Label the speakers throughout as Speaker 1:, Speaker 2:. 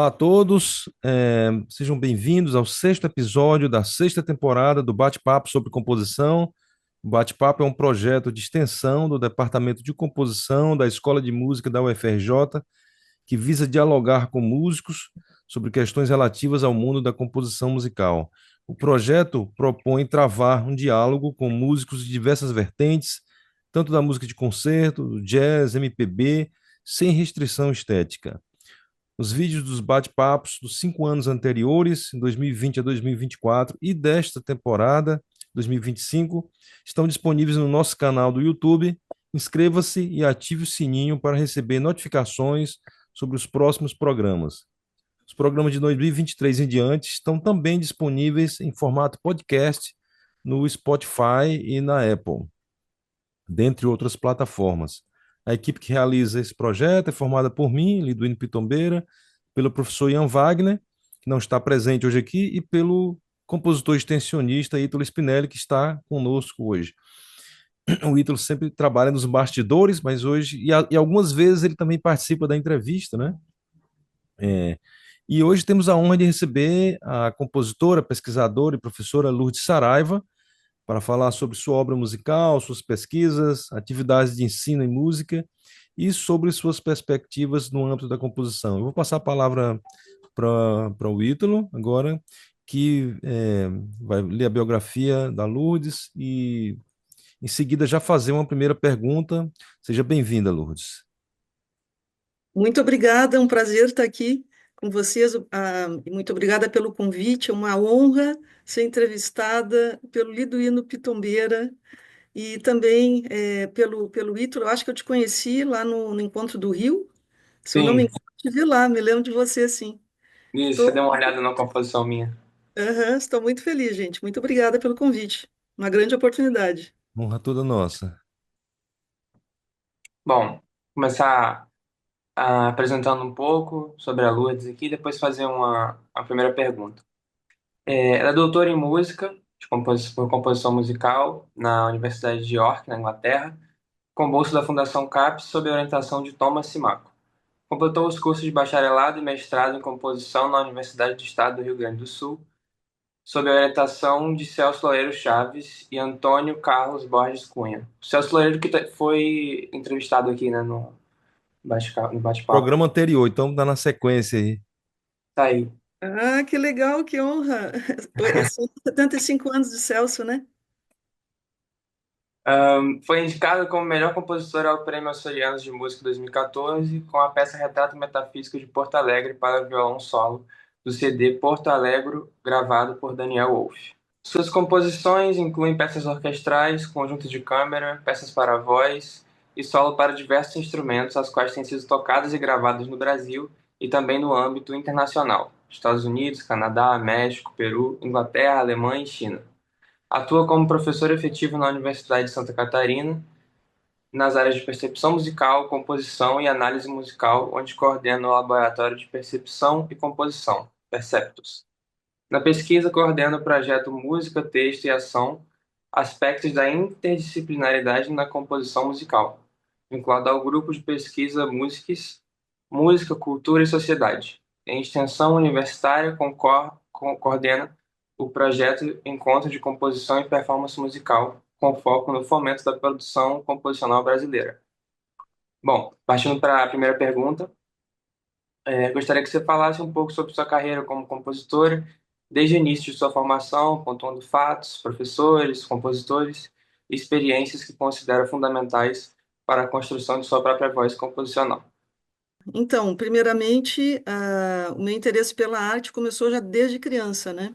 Speaker 1: Olá a todos, sejam bem-vindos ao sexto episódio da sexta temporada do Bate-Papo sobre Composição. O Bate-Papo é um projeto de extensão do Departamento de Composição da Escola de Música da UFRJ, que visa dialogar com músicos sobre questões relativas ao mundo da composição musical. O projeto propõe travar um diálogo com músicos de diversas vertentes, tanto da música de concerto, do jazz, MPB, sem restrição estética. Os vídeos dos bate-papos dos 5 anos anteriores, 2020 a 2024, e desta temporada, 2025, estão disponíveis no nosso canal do YouTube. Inscreva-se e ative o sininho para receber notificações sobre os próximos programas. Os programas de 2023 em diante estão também disponíveis em formato podcast no Spotify e na Apple, dentre outras plataformas. A equipe que realiza esse projeto é formada por mim, Liduíno Pitombeira, pelo professor Ian Wagner, que não está presente hoje aqui, e pelo compositor extensionista Ítalo Spinelli, que está conosco hoje. O Ítalo sempre trabalha nos bastidores, mas hoje, e algumas vezes ele também participa da entrevista, né? É, e hoje temos a honra de receber a compositora, pesquisadora e professora Lourdes Saraiva, para falar sobre sua obra musical, suas pesquisas, atividades de ensino em música e sobre suas perspectivas no âmbito da composição. Eu vou passar a palavra para o Ítalo agora, que vai ler a biografia da Lourdes e, em seguida, já fazer uma primeira pergunta. Seja bem-vinda, Lourdes.
Speaker 2: Muito obrigada, é um prazer estar aqui com vocês. E muito obrigada pelo convite, é uma honra ser entrevistada pelo Liduíno Pitombeira e também pelo Ítalo. Eu acho que eu te conheci lá no Encontro do Rio. Se eu não me
Speaker 3: Sim,
Speaker 2: engano, eu te vi lá, me lembro de você, sim.
Speaker 3: isso,
Speaker 2: Estou,
Speaker 3: você deu uma olhada na composição minha.
Speaker 2: aham, estou muito feliz, gente. Muito obrigada pelo convite. Uma grande oportunidade.
Speaker 1: Honra toda nossa.
Speaker 3: Bom, começar apresentando um pouco sobre a Lourdes aqui, depois fazer uma primeira pergunta. Ela é doutora em música, por composição musical, na Universidade de York, na Inglaterra, com bolsa da Fundação CAPES, sob a orientação de Thomas Simaco. Completou os cursos de bacharelado e mestrado em composição na Universidade do Estado do Rio Grande do Sul, sob a orientação de Celso Loureiro Chaves e Antônio Carlos Borges Cunha. O Celso Loureiro que foi entrevistado aqui, né, no no bate-papo.
Speaker 1: Programa anterior, então dá na sequência aí.
Speaker 3: Tá aí.
Speaker 2: Ah, que legal, que honra. São 75 anos de Celso, né?
Speaker 3: Foi indicado como melhor compositor ao Prêmio Açorianos de Música 2014 com a peça Retrato Metafísico de Porto Alegre para violão solo do CD Porto Alegre, gravado por Daniel Wolff. Suas composições incluem peças orquestrais, conjunto de câmara, peças para voz e solo para diversos instrumentos, as quais têm sido tocadas e gravadas no Brasil e também no âmbito internacional: Estados Unidos, Canadá, México, Peru, Inglaterra, Alemanha e China. Atua como professor efetivo na Universidade de Santa Catarina, nas áreas de percepção musical, composição e análise musical, onde coordena o Laboratório de Percepção e Composição, Perceptus. Na pesquisa, coordena o projeto Música, Texto e Ação, aspectos da interdisciplinaridade na composição musical, vinculado ao grupo de pesquisa Música, Cultura e Sociedade. Em extensão universitária, coordena o projeto Encontro de Composição e Performance Musical, com foco no fomento da produção composicional brasileira. Bom, partindo para a primeira pergunta, gostaria que você falasse um pouco sobre sua carreira como compositora, desde o início de sua formação, pontuando fatos, professores, compositores e experiências que considera fundamentais para a construção de sua própria voz composicional.
Speaker 2: Então, primeiramente, o meu interesse pela arte começou já desde criança, né?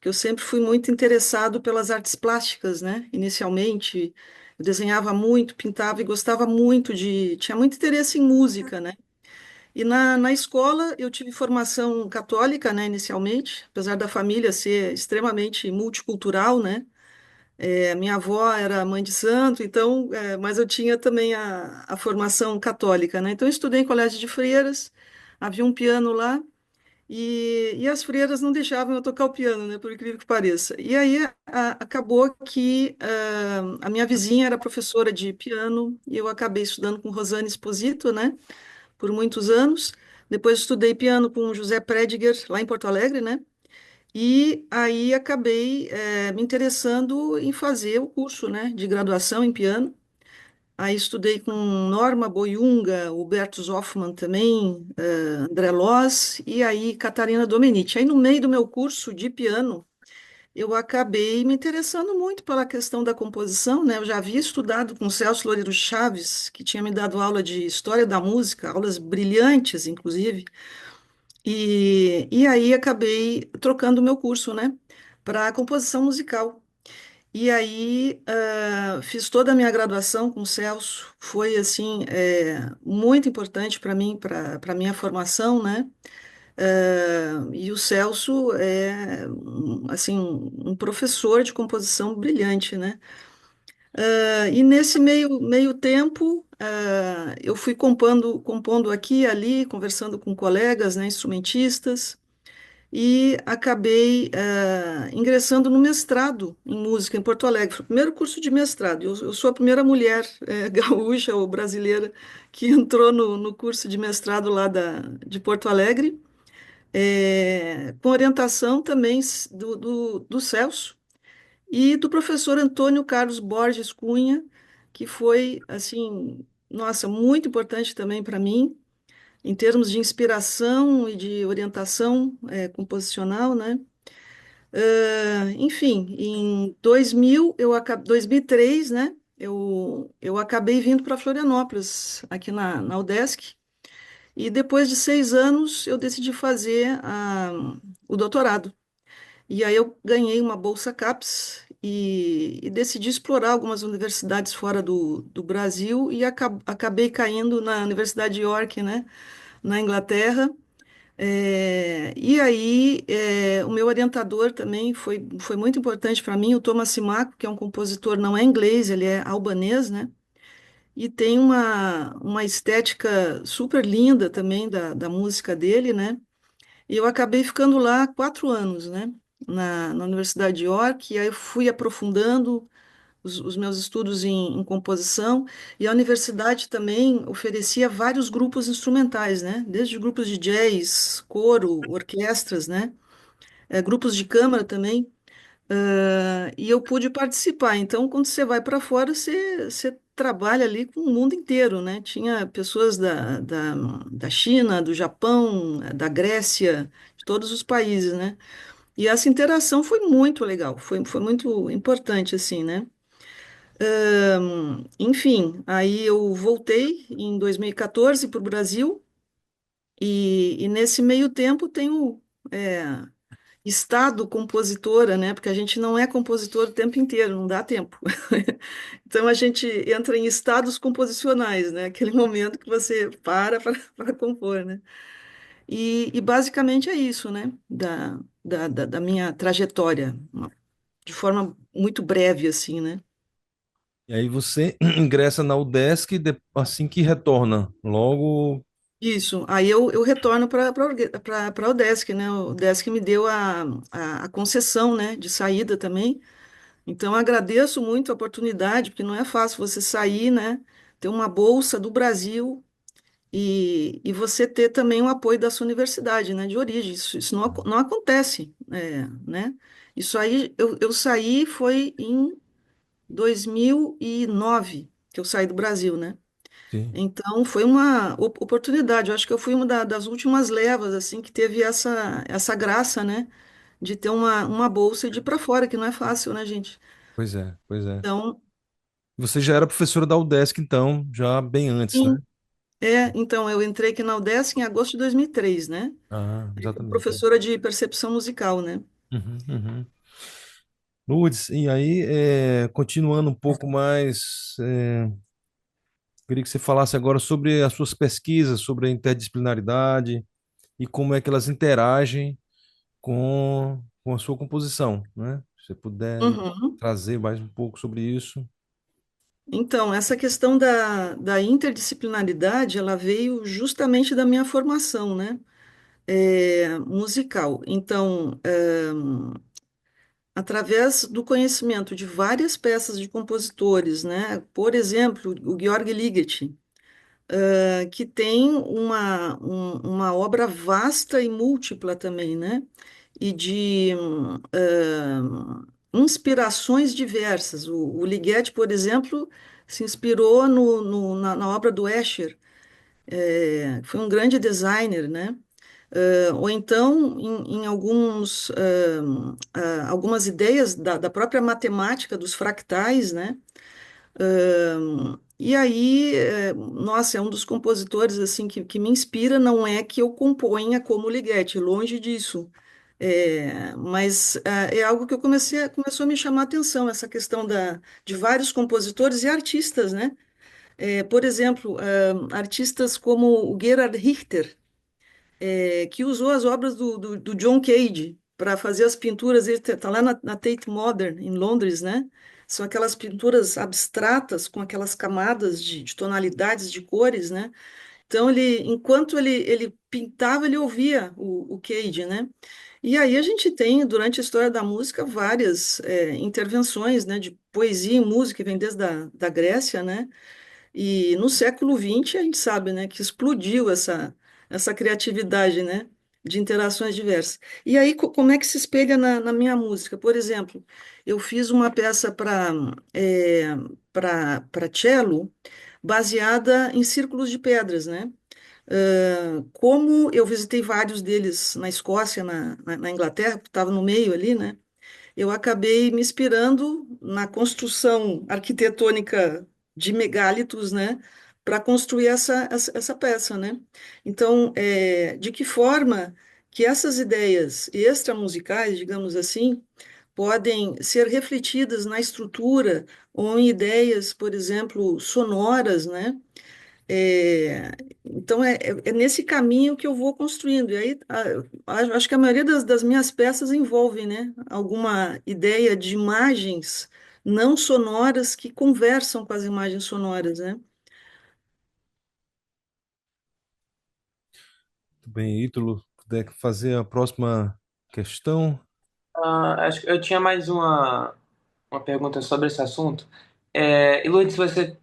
Speaker 2: Que eu sempre fui muito interessado pelas artes plásticas, né? Inicialmente, eu desenhava muito, pintava e gostava muito tinha muito interesse em música, né? E na escola eu tive formação católica, né? Inicialmente, apesar da família ser extremamente multicultural, né? Minha avó era mãe de santo, então, mas eu tinha também a formação católica, né? Então, eu estudei em colégio de freiras, havia um piano lá, e as freiras não deixavam eu tocar o piano, né? Por incrível que pareça. E aí acabou que a minha vizinha era professora de piano, e eu acabei estudando com Rosane Esposito, né? Por muitos anos. Depois estudei piano com o José Prediger, lá em Porto Alegre, né? E aí acabei me interessando em fazer o curso, né, de graduação em piano. Aí estudei com Norma Boiunga, Hubertus Hoffmann também, André Loz e aí Catarina Domenici. Aí no meio do meu curso de piano, eu acabei me interessando muito pela questão da composição, né? Eu já havia estudado com Celso Loureiro Chaves, que tinha me dado aula de história da música, aulas brilhantes, inclusive. E aí acabei trocando o meu curso, né, para composição musical. E aí fiz toda a minha graduação com o Celso. Foi assim muito importante para mim, para minha formação, né? E o Celso é assim um professor de composição brilhante, né? E nesse meio tempo eu fui compondo aqui e ali, conversando com colegas, né, instrumentistas e acabei ingressando no mestrado em música em Porto Alegre. Foi o primeiro curso de mestrado. Eu sou a primeira mulher gaúcha ou brasileira que entrou no curso de mestrado lá de Porto Alegre, com orientação também do Celso e do professor Antônio Carlos Borges Cunha, que foi, assim, nossa, muito importante também para mim, em termos de inspiração e de orientação composicional, né? Enfim, em 2003, né? Eu acabei vindo para Florianópolis, aqui na UDESC, e depois de 6 anos eu decidi fazer o doutorado. E aí eu ganhei uma bolsa CAPES e decidi explorar algumas universidades fora do Brasil e acabei caindo na Universidade de York, né? Na Inglaterra. E aí, o meu orientador também foi muito importante para mim, o Thomas Simaco, que é um compositor, não é inglês, ele é albanês, né? E tem uma estética super linda também da música dele, né? E eu acabei ficando lá 4 anos, né? Na Universidade de York, e aí eu fui aprofundando os meus estudos em composição, e a universidade também oferecia vários grupos instrumentais, né? Desde grupos de jazz, coro, orquestras, né? Grupos de câmara também. E eu pude participar. Então, quando você vai para fora, você trabalha ali com o mundo inteiro, né? Tinha pessoas da China, do Japão, da Grécia, de todos os países, né? E essa interação foi muito legal, foi muito importante, assim, né? Enfim, aí eu voltei em 2014 para o Brasil e nesse meio tempo tenho estado compositora, né? Porque a gente não é compositor o tempo inteiro, não dá tempo. Então a gente entra em estados composicionais, né? Aquele momento que você para compor, né? E basicamente é isso, né? Da minha trajetória, de forma muito breve, assim, né?
Speaker 1: E aí você ingressa na UDESC assim que retorna. Logo.
Speaker 2: Isso, aí eu retorno para o Udesc, né? O Udesc me deu a concessão, né, de saída também. Então, eu agradeço muito a oportunidade, porque não é fácil você sair, né, ter uma bolsa do Brasil e você ter também o apoio da sua universidade, né, de origem. Isso não acontece, né? Isso aí, eu saí foi em 2009 que eu saí do Brasil, né?
Speaker 1: Sim.
Speaker 2: Então, foi uma oportunidade. Eu acho que eu fui uma das últimas levas, assim, que teve essa graça, né? De ter uma bolsa e de ir para fora, que não é fácil, né, gente?
Speaker 1: Pois é, pois é.
Speaker 2: Então,
Speaker 1: Você já era professora da UDESC, então, já bem antes, né?
Speaker 2: sim. Então, eu entrei aqui na UDESC em agosto de 2003, né?
Speaker 1: Ah,
Speaker 2: Como
Speaker 1: exatamente. É.
Speaker 2: professora de percepção musical, né?
Speaker 1: Uhum, uhum. Lourdes, e aí, continuando um pouco mais, queria que você falasse agora sobre as suas pesquisas, sobre a interdisciplinaridade e como é que elas interagem com a sua composição, né? Se você puder
Speaker 2: Uhum.
Speaker 1: trazer mais um pouco sobre isso.
Speaker 2: Então, essa questão da interdisciplinaridade, ela veio justamente da minha formação, né? Musical. Então, através do conhecimento de várias peças de compositores, né? Por exemplo, o Georg Ligeti. que tem uma obra vasta e múltipla também, né? E de inspirações diversas. O Ligeti, por exemplo, se inspirou na obra do Escher, foi um grande designer, né? Ou então em algumas ideias da própria matemática dos fractais, né? E aí, nossa, é um dos compositores assim que me inspira. Não é que eu componha como Ligeti, longe disso. Mas é algo que começou a me chamar a atenção, essa questão de vários compositores e artistas, né? Por exemplo, artistas como o Gerhard Richter, que usou as obras do John Cage para fazer as pinturas. Ele está lá na Tate Modern, em Londres, né? São aquelas pinturas abstratas com aquelas camadas de tonalidades de cores, né? Então, enquanto ele pintava, ele ouvia o Cage, né? E aí a gente tem, durante a história da música, várias intervenções, né, de poesia e música, que vem desde da Grécia, né? E no século XX a gente sabe, né, que explodiu essa criatividade, né, de interações diversas. E aí, como é que se espelha na minha música? Por exemplo, eu fiz uma peça para cello baseada em círculos de pedras, né? Como eu visitei vários deles na Escócia, na Inglaterra, porque estava no meio ali, né? Eu acabei me inspirando na construção arquitetônica de megálitos, né, para construir essa peça, né? Então, de que forma que essas ideias extramusicais, digamos assim, podem ser refletidas na estrutura ou em ideias, por exemplo, sonoras, né? É, então, é nesse caminho que eu vou construindo. E aí, acho que a maioria das minhas peças envolvem, né, alguma ideia de imagens não sonoras que conversam com as imagens sonoras, né?
Speaker 1: Muito bem, Ítalo, puder fazer a próxima questão.
Speaker 3: Acho que eu tinha mais uma pergunta sobre esse assunto. E Lourdes, você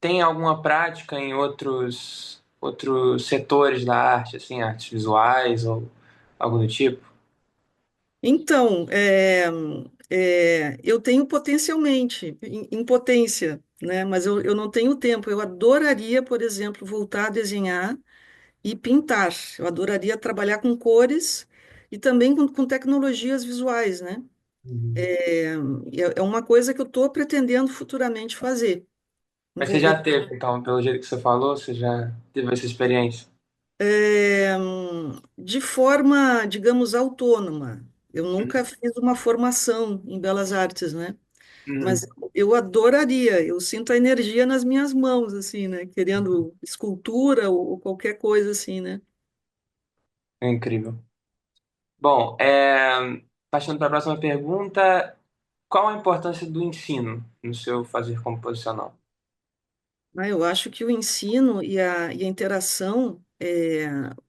Speaker 3: tem alguma prática em outros setores da arte, assim, artes visuais ou algo do tipo?
Speaker 2: Então, eu tenho potencialmente, em potência, né? Mas eu não tenho tempo. Eu adoraria, por exemplo, voltar a desenhar e pintar. Eu adoraria trabalhar com cores e também com tecnologias visuais, né?
Speaker 3: Uhum.
Speaker 2: É, é uma coisa que eu estou pretendendo futuramente fazer,
Speaker 3: Mas você
Speaker 2: envolver
Speaker 3: já teve, então, pelo jeito que você falou, você já teve essa experiência?
Speaker 2: de forma, digamos, autônoma. Eu nunca fiz uma formação em belas artes, né? Mas
Speaker 3: Uhum.
Speaker 2: eu adoraria, eu sinto a energia nas minhas mãos, assim, né? Querendo escultura ou qualquer coisa assim, né?
Speaker 3: É incrível. Bom, passando para a próxima pergunta, qual a importância do ensino no seu fazer composicional?
Speaker 2: Eu acho que o ensino e a interação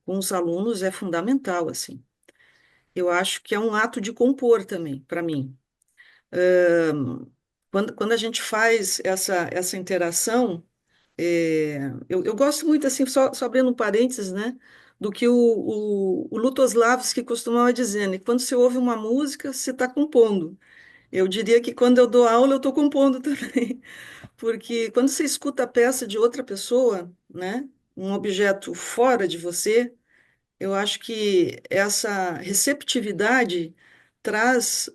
Speaker 2: com os alunos é fundamental, assim. Eu acho que é um ato de compor também, para mim. Quando a gente faz essa interação, eu gosto muito, assim, só abrindo um parênteses, né, do que o Lutoslavski costumava dizer, né, quando você ouve uma música, você está compondo. Eu diria que quando eu dou aula, eu estou compondo também, porque quando você escuta a peça de outra pessoa, né, um objeto fora de você, eu acho que essa receptividade traz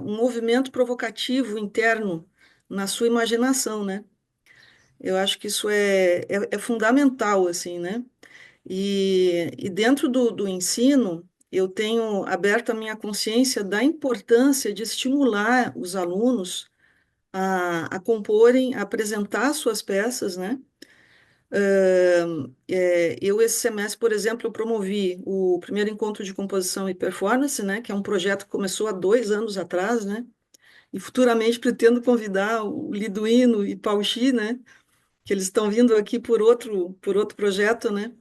Speaker 2: um movimento provocativo interno na sua imaginação, né? Eu acho que isso é fundamental, assim, né? E dentro do ensino, eu tenho aberto a minha consciência da importância de estimular os alunos a comporem, a apresentar suas peças, né? Eu, esse semestre, por exemplo, eu promovi o primeiro encontro de composição e performance, né, que é um projeto que começou há 2 anos atrás, né, e futuramente pretendo convidar o Liduíno e Pauxi, né, que eles estão vindo aqui por outro projeto, né,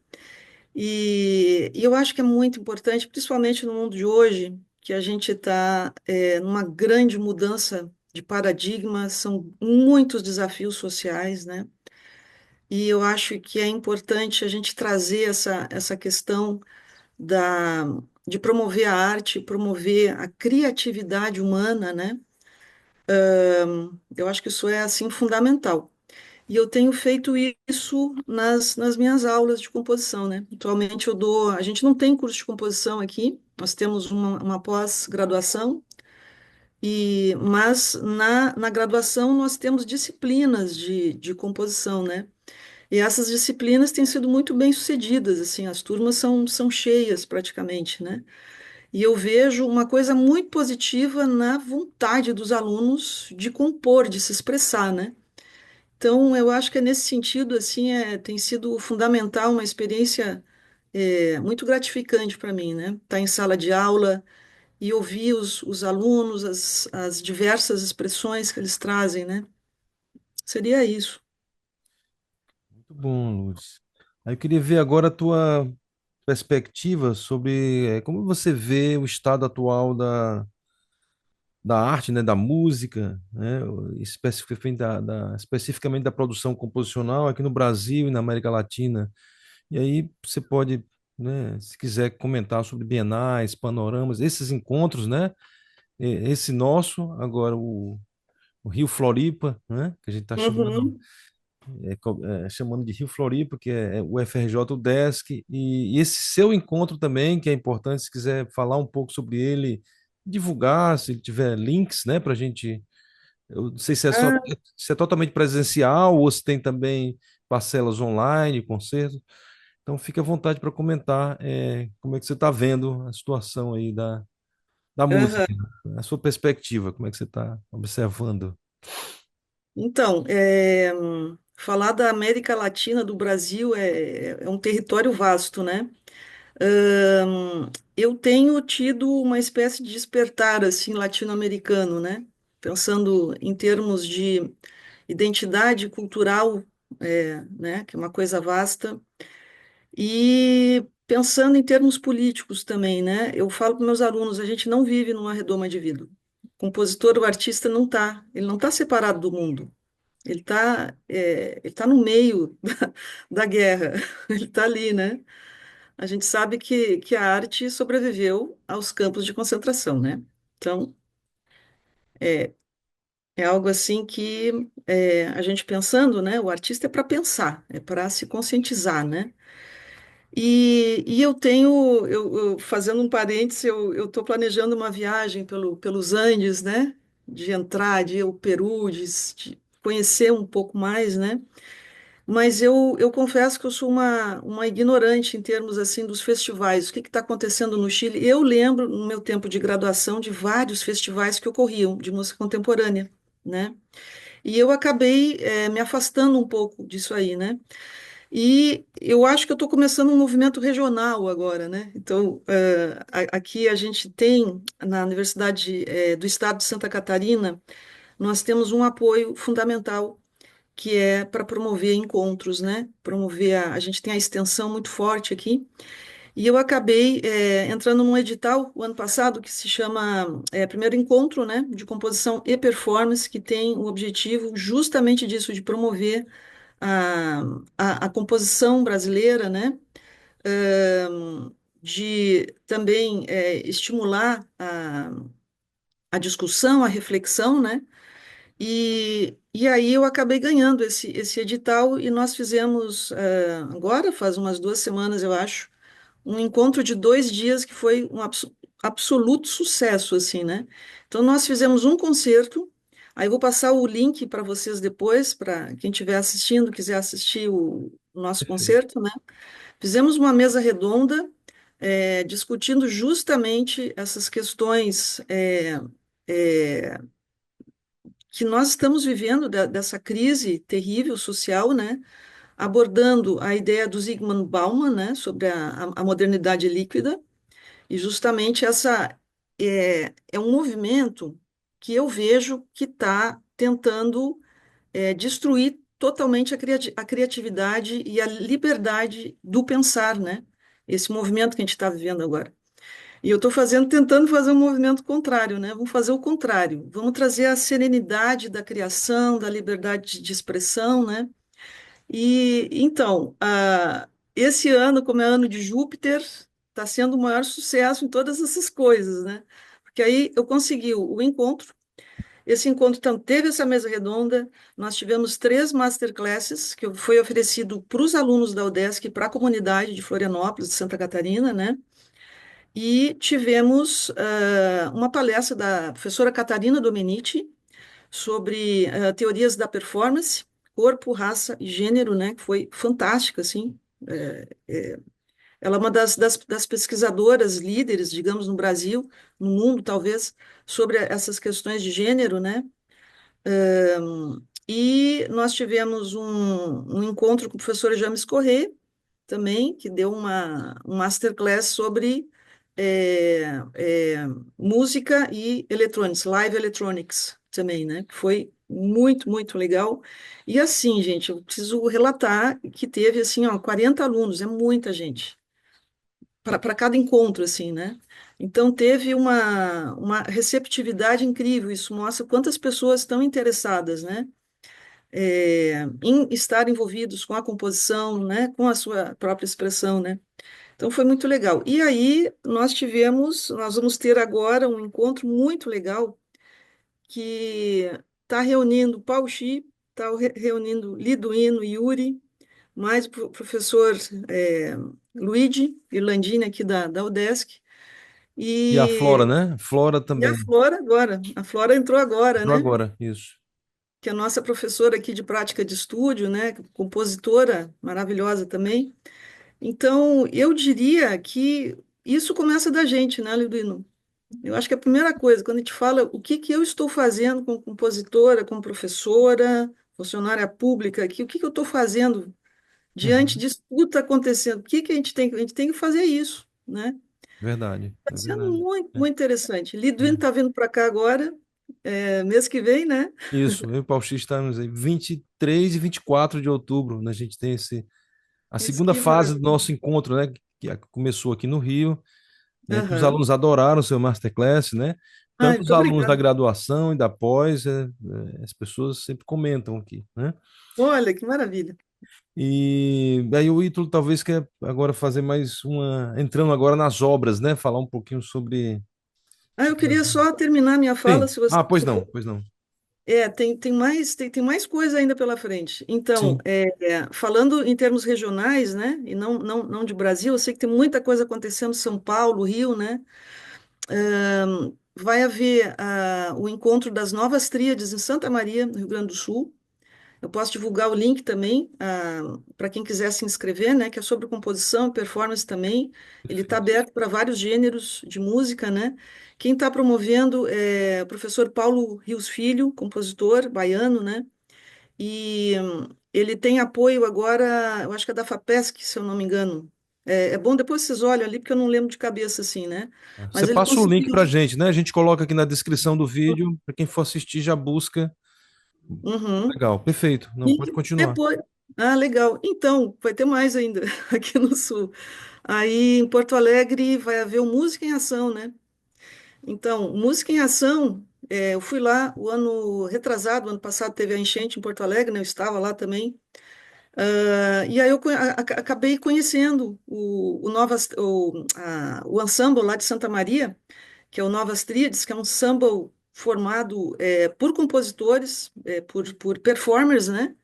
Speaker 2: e eu acho que é muito importante, principalmente no mundo de hoje, que a gente está numa grande mudança de paradigma, são muitos desafios sociais, né, e eu acho que é importante a gente trazer essa questão da, de promover a arte, promover a criatividade humana, né? Eu acho que isso é, assim, fundamental. E eu tenho feito isso nas minhas aulas de composição, né? Atualmente eu dou, a gente não tem curso de composição aqui, nós temos uma pós-graduação, mas na graduação nós temos disciplinas de composição, né? E essas disciplinas têm sido muito bem sucedidas, assim, as turmas são cheias praticamente, né? E eu vejo uma coisa muito positiva na vontade dos alunos de compor, de se expressar, né? Então, eu acho que é nesse sentido, assim, tem sido fundamental, uma experiência muito gratificante para mim, né? Estar em sala de aula e ouvir os alunos, as diversas expressões que eles trazem, né? Seria isso.
Speaker 1: Muito bom, Lourdes. Aí eu queria ver agora a tua perspectiva sobre como você vê o estado atual da arte, né, da música, né, especificamente da produção composicional aqui no Brasil e na América Latina. E aí você pode, né, se quiser comentar sobre bienais, panoramas, esses encontros, né, esse nosso, agora o Rio Floripa, né, que a gente está chamando
Speaker 2: Uhum,
Speaker 1: chamando de Rio Floripa, que é o FRJ UDESC, e esse seu encontro também, que é importante, se quiser falar um pouco sobre ele, divulgar, se tiver links, né, para a gente. Eu não sei se é só
Speaker 2: ah,
Speaker 1: se é totalmente presencial ou se tem também parcelas online, concertos. Então fique à vontade para comentar como é que você está vendo a situação aí da música,
Speaker 2: aham.
Speaker 1: a sua perspectiva, como é que você está observando.
Speaker 2: Então, falar da América Latina, do Brasil, é um território vasto, né? Eu tenho tido uma espécie de despertar, assim, latino-americano, né? Pensando em termos de identidade cultural, né? Que é uma coisa vasta. E pensando em termos políticos também, né? Eu falo para meus alunos, a gente não vive numa redoma de vidro. O compositor, o artista não está, ele não está separado do mundo. Ele tá no meio da guerra, ele está ali, né? A gente sabe que a arte sobreviveu aos campos de concentração, né? Então, é algo assim que a gente pensando, né? O artista é para pensar, é para se conscientizar, né? E eu tenho, fazendo um parênteses, eu estou planejando uma viagem pelos Andes, né? De entrar, de ir ao Peru, de conhecer um pouco mais, né? Mas eu confesso que eu sou uma ignorante em termos assim dos festivais. O que está acontecendo no Chile? Eu lembro, no meu tempo de graduação, de vários festivais que ocorriam de música contemporânea, né? E eu acabei me afastando um pouco disso aí, né? E eu acho que eu estou começando um movimento regional agora, né? Então, aqui a gente tem, na Universidade do Estado de Santa Catarina, nós temos um apoio fundamental que é para promover encontros, né? Promover a gente tem a extensão muito forte aqui. E eu acabei entrando num edital o ano passado que se chama Primeiro Encontro, né? De composição e performance, que tem o objetivo justamente disso, de promover a, a composição brasileira, né? De também estimular a discussão, a reflexão, né? E aí eu acabei ganhando esse edital e nós fizemos, agora, faz umas 2 semanas, eu acho, um encontro de 2 dias que foi um absoluto sucesso, assim, né? Então nós fizemos um concerto, aí eu vou passar o link para vocês depois, para quem estiver assistindo, quiser assistir o nosso
Speaker 1: Perfeito.
Speaker 2: concerto, né? Fizemos uma mesa redonda, discutindo justamente essas questões é, que nós estamos vivendo dessa crise terrível social, né? Abordando a ideia do Zygmunt Bauman, né? Sobre a modernidade líquida e justamente essa é um movimento que eu vejo que está tentando destruir totalmente a criatividade e a liberdade do pensar, né? Esse movimento que a gente está vivendo agora. E eu estou tentando fazer um movimento contrário, né? Vamos fazer o contrário. Vamos trazer a serenidade da criação, da liberdade de expressão, né? E então, esse ano, como é ano de Júpiter, está sendo o maior sucesso em todas essas coisas, né? Porque aí eu consegui o encontro. Esse encontro, então, teve essa mesa redonda. Nós tivemos 3 masterclasses que foi oferecido para os alunos da UDESC e para a comunidade de Florianópolis, de Santa Catarina, né? E tivemos uma palestra da professora Catarina Domenici sobre teorias da performance, corpo, raça e gênero, né? Que foi fantástica, assim. Ela é uma das pesquisadoras líderes, digamos, no Brasil, no mundo, talvez, sobre essas questões de gênero, né? E nós tivemos um encontro com o professor James Corrêa, também, que deu um masterclass sobre música e eletrônicos, live electronics também, né? Que foi muito, muito legal. E assim, gente, eu preciso relatar que teve, assim, ó, 40 alunos, é muita gente, para cada encontro, assim, né? Então, teve uma receptividade incrível, isso mostra quantas pessoas estão interessadas, né? Em estar envolvidos com a composição, né, com a sua própria expressão, né? Então foi muito legal. E aí nós vamos ter agora um encontro muito legal que está reunindo Paulo Chi, está reunindo Liduino, Yuri, mais o professor é, Luigi Irlandini aqui da UDESC
Speaker 1: E a Flora,
Speaker 2: e,
Speaker 1: né? Flora
Speaker 2: e a
Speaker 1: também.
Speaker 2: Flora agora. A Flora entrou agora,
Speaker 1: Entrou
Speaker 2: né?
Speaker 1: agora, isso.
Speaker 2: Que é a nossa professora aqui de prática de estúdio, né, compositora maravilhosa também. Então, eu diria que isso começa da gente, né, Liduino? Eu acho que a primeira coisa, quando a gente fala o que que eu estou fazendo como compositora, como professora, funcionária pública aqui, o que que eu estou fazendo diante
Speaker 1: Uhum.
Speaker 2: disso tudo está acontecendo? O que que a gente tem que fazer isso, né?
Speaker 1: Verdade,
Speaker 2: Está
Speaker 1: é
Speaker 2: sendo
Speaker 1: verdade.
Speaker 2: muito,
Speaker 1: É,
Speaker 2: muito interessante. Liduino
Speaker 1: é.
Speaker 2: está vindo para cá agora, mês que vem, né?
Speaker 1: Isso, eu e o Paulo X estamos aí 23 e 24 de outubro, né? A gente tem a
Speaker 2: Mas
Speaker 1: segunda
Speaker 2: que
Speaker 1: fase do
Speaker 2: maravilha.
Speaker 1: nosso encontro, né? Que começou aqui no Rio, né? Que os
Speaker 2: Aham.
Speaker 1: alunos adoraram o seu masterclass, né?
Speaker 2: Ai,
Speaker 1: Tanto os
Speaker 2: muito
Speaker 1: alunos da
Speaker 2: obrigada.
Speaker 1: graduação e da pós, as pessoas sempre comentam aqui, né?
Speaker 2: Olha, que maravilha.
Speaker 1: E aí o Ítalo talvez quer agora fazer mais entrando agora nas obras, né? Falar um pouquinho sobre,
Speaker 2: Eu
Speaker 1: sobre
Speaker 2: queria só terminar minha fala,
Speaker 1: Sim.
Speaker 2: se você
Speaker 1: Ah, pois
Speaker 2: se
Speaker 1: não,
Speaker 2: for.
Speaker 1: pois não.
Speaker 2: Tem mais coisa ainda pela frente. Então,
Speaker 1: Sim,
Speaker 2: falando em termos regionais, né, e não de Brasil, eu sei que tem muita coisa acontecendo em São Paulo, Rio, né? Vai haver o encontro das novas tríades em Santa Maria, no Rio Grande do Sul. Eu posso divulgar o link também, para quem quiser se inscrever, né? Que é sobre composição e performance também. Ele está
Speaker 1: perfeito.
Speaker 2: aberto para vários gêneros de música, né? Quem está promovendo é o professor Paulo Rios Filho, compositor baiano, né? E ele tem apoio agora, eu acho que é da FAPESC, se eu não me engano. É bom, depois vocês olham ali, porque eu não lembro de cabeça assim, né?
Speaker 1: Você
Speaker 2: Mas ele
Speaker 1: passa o link
Speaker 2: conseguiu.
Speaker 1: para a gente, né? A gente coloca aqui na descrição do vídeo, para quem for assistir já busca.
Speaker 2: Uhum.
Speaker 1: Legal, perfeito. Não, pode
Speaker 2: E
Speaker 1: continuar.
Speaker 2: depois. Ah, legal. Então, vai ter mais ainda aqui no Sul. Aí em Porto Alegre vai haver o Música em Ação, né? Então, Música em Ação, eu fui lá o ano retrasado, ano passado teve a enchente em Porto Alegre, né? Eu estava lá também. E aí eu acabei conhecendo o ensemble lá de Santa Maria, que é o Novas Tríades, que é um ensemble formado por compositores, por performers, né?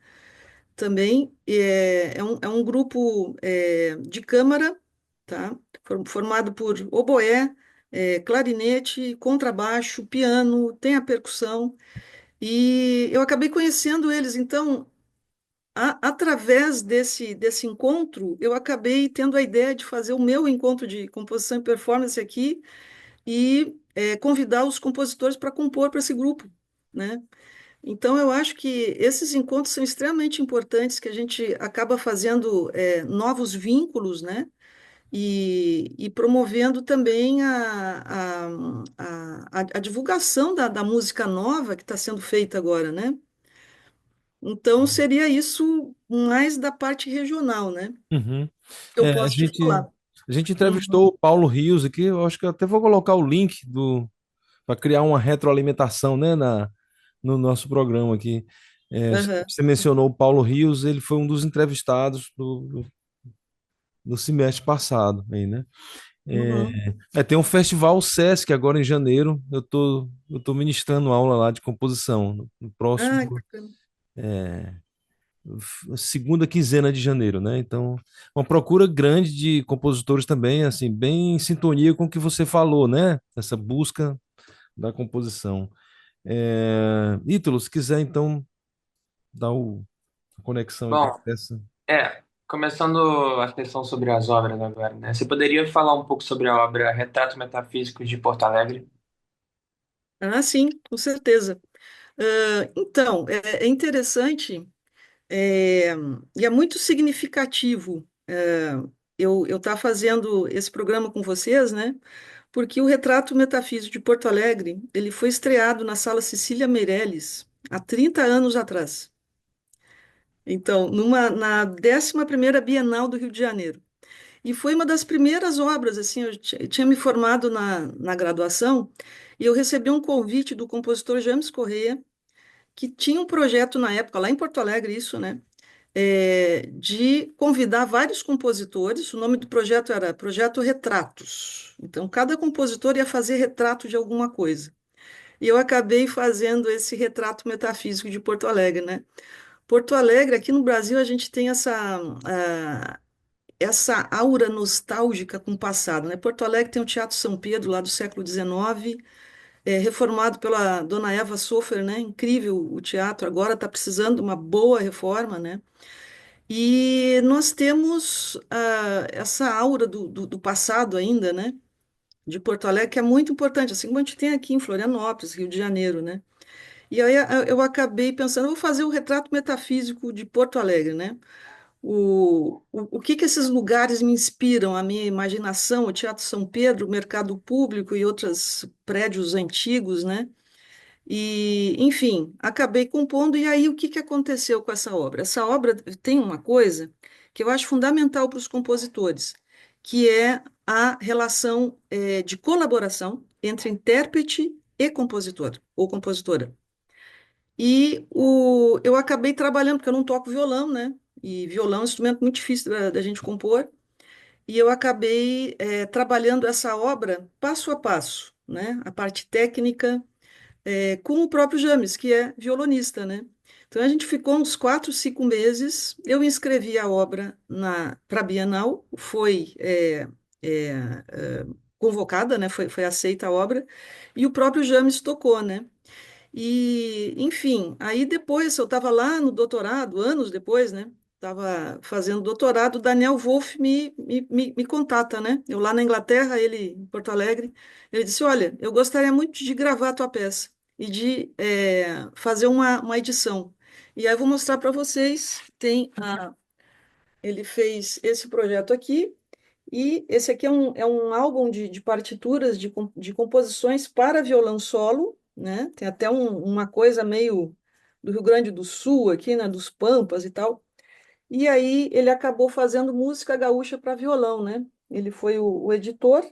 Speaker 2: Também é um grupo de câmara, tá? Formado por oboé, clarinete, contrabaixo, piano, tem a percussão. E eu acabei conhecendo eles, então, através desse encontro, eu acabei tendo a ideia de fazer o meu encontro de composição e performance aqui e convidar os compositores para compor para esse grupo, né? Então, eu acho que esses encontros são extremamente importantes, que a gente acaba fazendo novos vínculos, né? E promovendo também a divulgação da música nova que está sendo feita agora, né? Então, seria isso mais da parte regional, né?
Speaker 1: Uhum.
Speaker 2: Eu posso te falar.
Speaker 1: A gente
Speaker 2: Uhum.
Speaker 1: entrevistou o Paulo Rios aqui, eu acho que eu até vou colocar o link para criar uma retroalimentação, né, no nosso programa aqui.
Speaker 2: Aham,
Speaker 1: Você mencionou o Paulo Rios, ele foi um dos entrevistados do semestre passado, aí, né?
Speaker 2: uhum.
Speaker 1: Tem um festival Sesc agora em janeiro. Eu tô ministrando aula lá de composição no
Speaker 2: Ah, que
Speaker 1: próximo
Speaker 2: bacana.
Speaker 1: segunda quinzena de janeiro, né? Então, uma procura grande de compositores também, assim, bem em sintonia com o que você falou, né? Essa busca da composição. Ítalo, se quiser então dar a conexão aí para a
Speaker 3: Bom,
Speaker 1: peça.
Speaker 3: começando a questão sobre as obras agora, né? Você poderia falar um pouco sobre a obra Retrato Metafísico de Porto Alegre?
Speaker 2: Ah, sim, com certeza. Então, é interessante, é, e é muito significativo eu estar fazendo esse programa com vocês, né? Porque o Retrato Metafísico de Porto Alegre, ele foi estreado na Sala Cecília Meirelles há 30 anos atrás. Então, na 11ª Bienal do Rio de Janeiro. E foi uma das primeiras obras, assim, eu tinha me formado na graduação e eu recebi um convite do compositor James Correia, que tinha um projeto na época, lá em Porto Alegre, isso, né? De convidar vários compositores. O nome do projeto era Projeto Retratos. Então, cada compositor ia fazer retrato de alguma coisa. E eu acabei fazendo esse retrato metafísico de Porto Alegre, né? Porto Alegre, aqui no Brasil, a gente tem essa aura nostálgica com o passado, né? Porto Alegre tem o Teatro São Pedro, lá do século XIX, reformado pela dona Eva Sofer, né? Incrível o teatro, agora está precisando de uma boa reforma, né? E nós temos essa aura do passado ainda, né? De Porto Alegre, que é muito importante, assim como a gente tem aqui em Florianópolis, Rio de Janeiro, né? E aí eu acabei pensando, eu vou fazer o retrato metafísico de Porto Alegre, né? O que que esses lugares me inspiram? A minha imaginação, o Teatro São Pedro, o Mercado Público e outros prédios antigos, né? E, enfim, acabei compondo. E aí, o que que aconteceu com essa obra? Essa obra tem uma coisa que eu acho fundamental para os compositores, que é a relação, de colaboração entre intérprete e compositor ou compositora. E eu acabei trabalhando, porque eu não toco violão, né? E violão é um instrumento muito difícil da gente compor. E eu acabei, trabalhando essa obra passo a passo, né? A parte técnica, com o próprio James, que é violonista, né? Então a gente ficou uns 4, 5 meses. Eu inscrevi a obra para a Bienal, foi convocada, né? Foi aceita a obra, e o próprio James tocou, né? E, enfim, aí depois eu estava lá no doutorado, anos depois, né? Estava fazendo doutorado, o Daniel Wolff me contata, né? Eu lá na Inglaterra, ele em Porto Alegre, ele disse: Olha, eu gostaria muito de gravar a tua peça e de fazer uma edição. E aí eu vou mostrar para vocês. Ele fez esse projeto aqui, e esse aqui é um álbum de partituras de composições para violão solo, né? Tem até uma coisa meio do Rio Grande do Sul aqui, né? Dos Pampas e tal. E aí ele acabou fazendo música gaúcha para violão, né? Ele foi o editor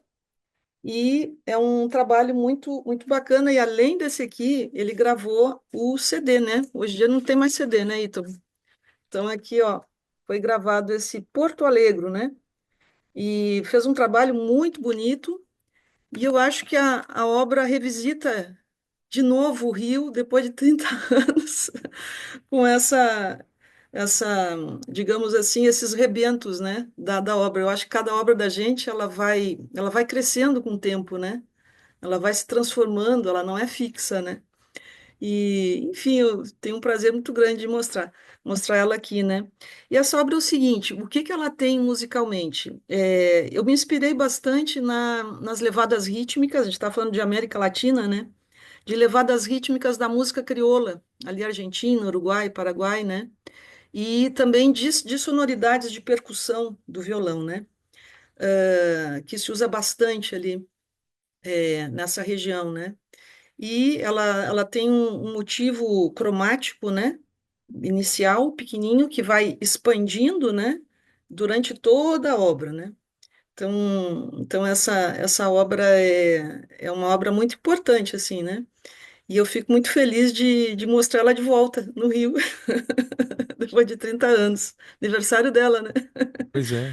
Speaker 2: e é um trabalho muito muito bacana. E além desse aqui, ele gravou o CD, né? Hoje em dia não tem mais CD, né, Ítalo? Então aqui, ó, foi gravado esse Porto Alegre, né? E fez um trabalho muito bonito. E eu acho que a obra revisita de novo o Rio depois de 30 anos, com digamos assim, esses rebentos, né, da obra. Eu acho que cada obra da gente, ela vai crescendo com o tempo, né? Ela vai se transformando, ela não é fixa, né? E, enfim, eu tenho um prazer muito grande de mostrar ela aqui, né? E essa obra é o seguinte, o que que ela tem musicalmente? Eu me inspirei bastante nas levadas rítmicas, a gente está falando de América Latina, né? De levadas rítmicas da música crioula, ali Argentina, Uruguai, Paraguai, né? E também de sonoridades de percussão do violão, né? Que se usa bastante ali, nessa região, né? E ela tem um motivo cromático, né? Inicial, pequenininho, que vai expandindo, né? Durante toda a obra, né? Então essa obra é uma obra muito importante, assim, né? E eu fico muito feliz de mostrar ela de volta no Rio, depois de 30 anos. Aniversário dela, né?
Speaker 1: Pois é.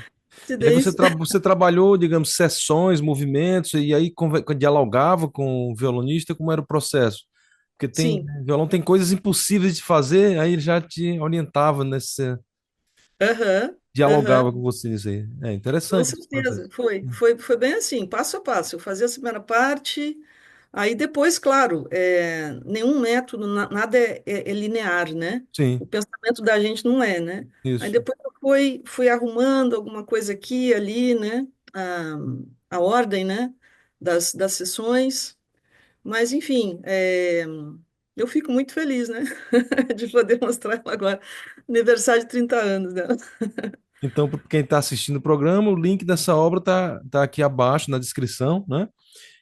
Speaker 1: E aí
Speaker 2: Coincidência.
Speaker 1: você trabalhou, digamos, sessões, movimentos, e aí dialogava com o violonista, como era o processo? Porque
Speaker 2: Sim.
Speaker 1: violão tem coisas impossíveis de fazer, aí ele já te orientava nesse,
Speaker 2: Aham,
Speaker 1: dialogava
Speaker 2: aham.
Speaker 1: com você nisso aí. É
Speaker 2: Com
Speaker 1: interessante esse
Speaker 2: certeza.
Speaker 1: processo.
Speaker 2: Foi bem assim, passo a passo. Eu fazia a primeira parte, aí depois, claro, nenhum método, nada é linear, né? O
Speaker 1: Sim,
Speaker 2: pensamento da gente não é, né? Aí
Speaker 1: isso.
Speaker 2: depois eu fui arrumando alguma coisa aqui, ali, né? A ordem, né? Das sessões. Mas, enfim, eu fico muito feliz, né? De poder mostrar ela agora. Aniversário de 30 anos dela.
Speaker 1: Então, para quem está assistindo o programa, o link dessa obra tá aqui abaixo na descrição, né?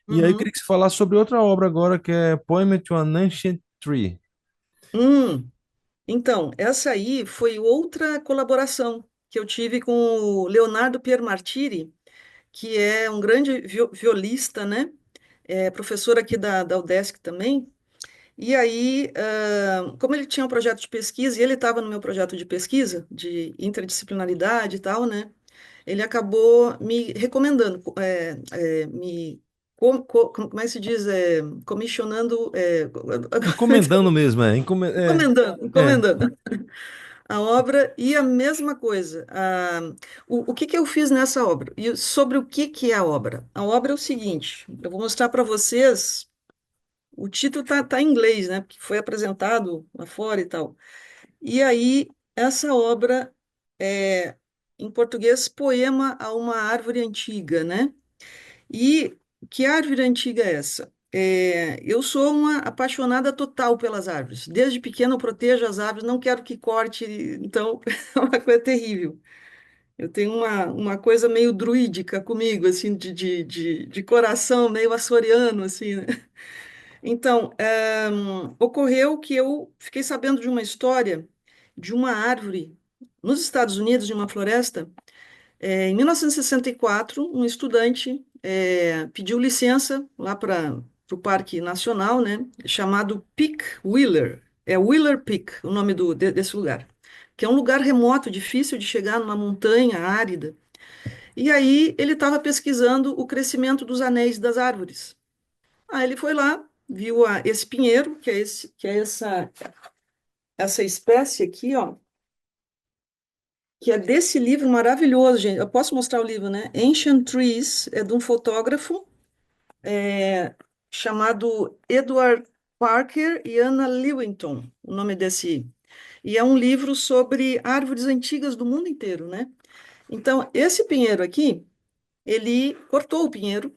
Speaker 1: E aí eu queria
Speaker 2: Uhum.
Speaker 1: que você falasse sobre outra obra agora, que é Poem to an Ancient Tree.
Speaker 2: Hum. Então, essa aí foi outra colaboração que eu tive com o Leonardo Piermartiri, que é um grande violista, né? É professor aqui da UDESC também. E aí, como ele tinha um projeto de pesquisa, e ele estava no meu projeto de pesquisa, de interdisciplinaridade e tal, né? Ele acabou me recomendando, como é que se diz? Comissionando,
Speaker 1: Encomendando mesmo, é.
Speaker 2: encomendando a obra e a mesma coisa. O que que eu fiz nessa obra? E sobre o que é a obra? A obra é o seguinte, eu vou mostrar para vocês, o título tá em inglês, né? Porque foi apresentado lá fora e tal. E aí, essa obra é, em português, Poema a uma Árvore Antiga, né? E que árvore antiga é essa? Eu sou uma apaixonada total pelas árvores. Desde pequena eu protejo as árvores, não quero que corte, então é uma coisa terrível. Eu tenho uma coisa meio druídica comigo, assim, de coração, meio açoriano, assim, né? Então, ocorreu que eu fiquei sabendo de uma história de uma árvore nos Estados Unidos, de uma floresta, em 1964, um estudante pediu licença lá para o Parque Nacional, né, chamado Peak Wheeler. É Wheeler Peak, o nome desse lugar, que é um lugar remoto, difícil de chegar, numa montanha árida. E aí ele estava pesquisando o crescimento dos anéis das árvores. Aí ele foi lá, viu esse pinheiro, que é essa espécie aqui, ó, que é desse livro maravilhoso, gente. Eu posso mostrar o livro, né? Ancient Trees, é de um fotógrafo chamado Edward Parker e Anna Lewington, o nome desse. E é um livro sobre árvores antigas do mundo inteiro, né? Então, esse pinheiro aqui, ele cortou o pinheiro,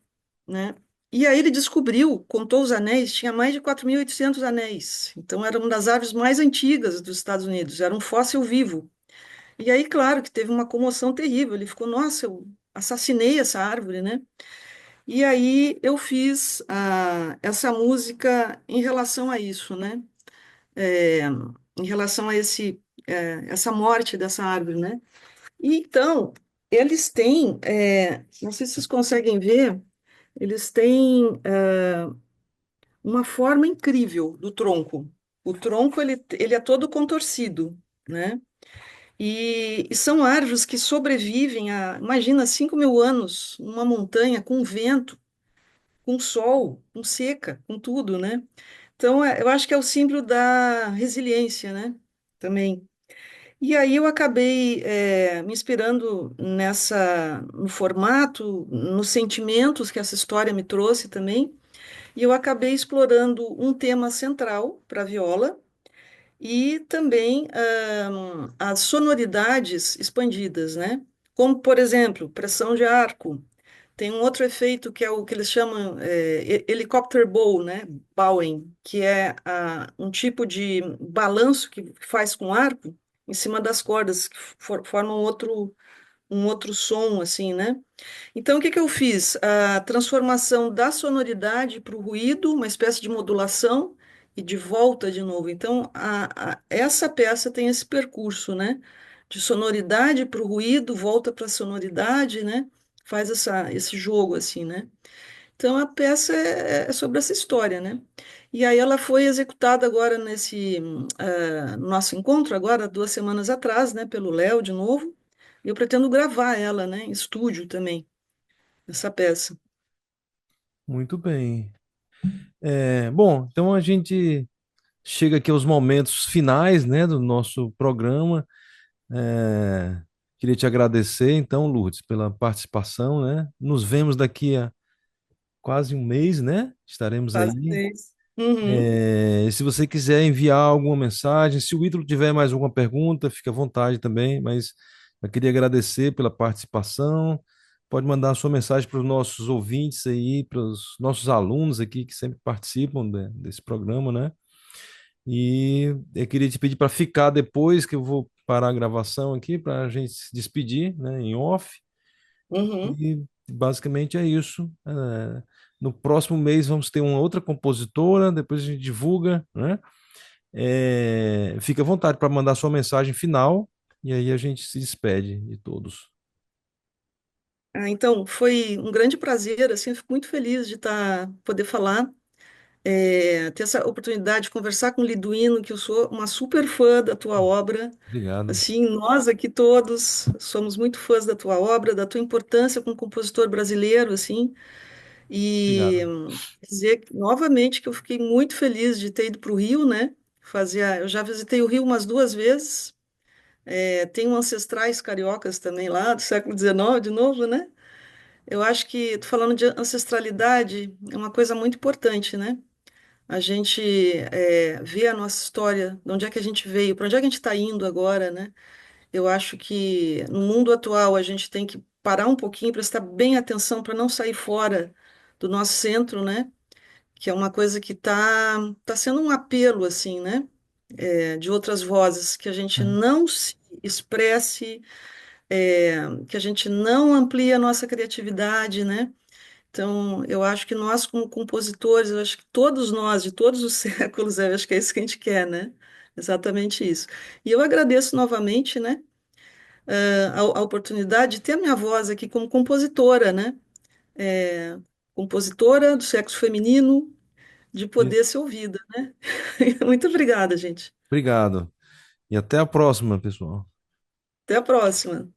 Speaker 2: né? E aí ele descobriu, contou os anéis, tinha mais de 4.800 anéis. Então, era uma das árvores mais antigas dos Estados Unidos, era um fóssil vivo. E aí, claro, que teve uma comoção terrível. Ele ficou, nossa, eu assassinei essa árvore, né? E aí eu fiz essa música em relação a isso, né? É, em relação a essa morte dessa árvore, né? E então, eles têm, não sei se vocês conseguem ver, eles têm uma forma incrível do tronco. O tronco, ele é todo contorcido, né? E são árvores que sobrevivem imagina, 5.000 anos numa montanha com vento, com sol, com seca, com tudo, né? Então, eu acho que é o símbolo da resiliência, né? Também. E aí eu acabei me inspirando no formato, nos sentimentos que essa história me trouxe também, e eu acabei explorando um tema central para a viola, e também as sonoridades expandidas, né? Como, por exemplo, pressão de arco. Tem um outro efeito que é o que eles chamam helicopter bow, né? Bowing, que é um tipo de balanço que faz com arco em cima das cordas, que formam um outro som, assim, né? Então, o que que eu fiz? A transformação da sonoridade para o ruído, uma espécie de modulação, e de volta de novo. Então, essa peça tem esse percurso, né? De sonoridade para o ruído, volta para a sonoridade, né? Faz esse jogo, assim, né? Então a peça é sobre essa história, né? E aí ela foi executada agora nesse nosso encontro, agora 2 semanas atrás, né? Pelo Léo de novo. E eu pretendo gravar ela, né? Em estúdio também, essa peça.
Speaker 1: Muito bem. Bom, então a gente chega aqui aos momentos finais, né, do nosso programa. É, Queria te agradecer, então, Lourdes, pela participação, né? Nos vemos daqui a quase um mês, né? Estaremos
Speaker 2: Quase
Speaker 1: aí.
Speaker 2: fez. Uhum,
Speaker 1: Se você quiser enviar alguma mensagem, se o Ítalo tiver mais alguma pergunta, fique à vontade também, mas eu queria agradecer pela participação. Pode mandar a sua mensagem para os nossos ouvintes aí, para os nossos alunos aqui que sempre participam desse programa, né? E eu queria te pedir para ficar depois, que eu vou parar a gravação aqui para a gente se despedir, né, em off.
Speaker 2: uhum.
Speaker 1: E basicamente é isso. No próximo mês vamos ter uma outra compositora, depois a gente divulga, né? Fique à vontade para mandar sua mensagem final e aí a gente se despede de todos.
Speaker 2: Então, foi um grande prazer, assim, eu fico muito feliz de poder falar, ter essa oportunidade de conversar com o Liduíno, que eu sou uma super fã da tua obra.
Speaker 1: Obrigado.
Speaker 2: Assim, nós aqui todos somos muito fãs da tua obra, da tua importância como compositor brasileiro, assim, e
Speaker 1: Obrigado.
Speaker 2: dizer novamente que eu fiquei muito feliz de ter ido para o Rio, né? Eu já visitei o Rio umas 2 vezes, tenho ancestrais cariocas também lá, do século XIX, de novo, né? Eu acho que, tô falando de ancestralidade, é uma coisa muito importante, né? A gente vê a nossa história, de onde é que a gente veio, para onde é que a gente está indo agora, né? Eu acho que no mundo atual a gente tem que parar um pouquinho, prestar bem atenção para não sair fora do nosso centro, né? Que é uma coisa que tá sendo um apelo, assim, né? De outras vozes, que a gente não se expresse, que a gente não amplie a nossa criatividade, né? Então, eu acho que nós, como compositores, eu acho que todos nós, de todos os séculos, eu acho que é isso que a gente quer, né? Exatamente isso. E eu agradeço novamente, né? A oportunidade de ter a minha voz aqui como compositora, né? É, compositora do sexo feminino, de
Speaker 1: E-
Speaker 2: poder ser ouvida, né? Muito obrigada, gente.
Speaker 1: Obrigado. E até a próxima, pessoal.
Speaker 2: Até a próxima.